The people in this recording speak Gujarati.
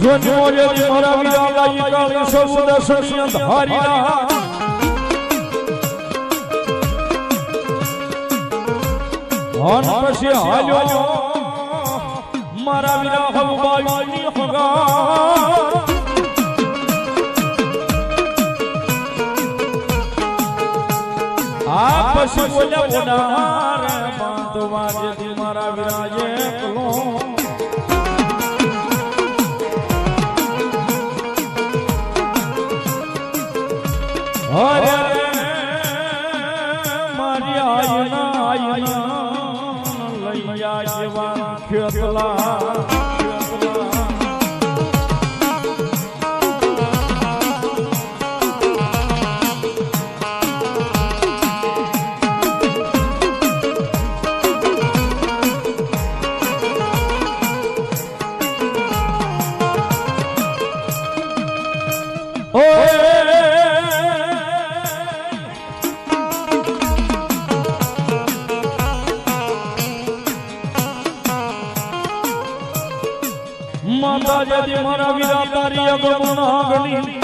જોજો રે મારા વીરા લાઈ કાળી સૌદ સણિયા ધારીરા હન પછી હાલ્યો મારા વીરા હવબાઈની હગાર આ પછી બોલ્યા બોનારે બાંધવા જેથી મારા વીરા એકલો અરે મારી આયના લઈ જા જેવા ખેતલા માતા જદી મારા વીરા તારી અગમના ગણી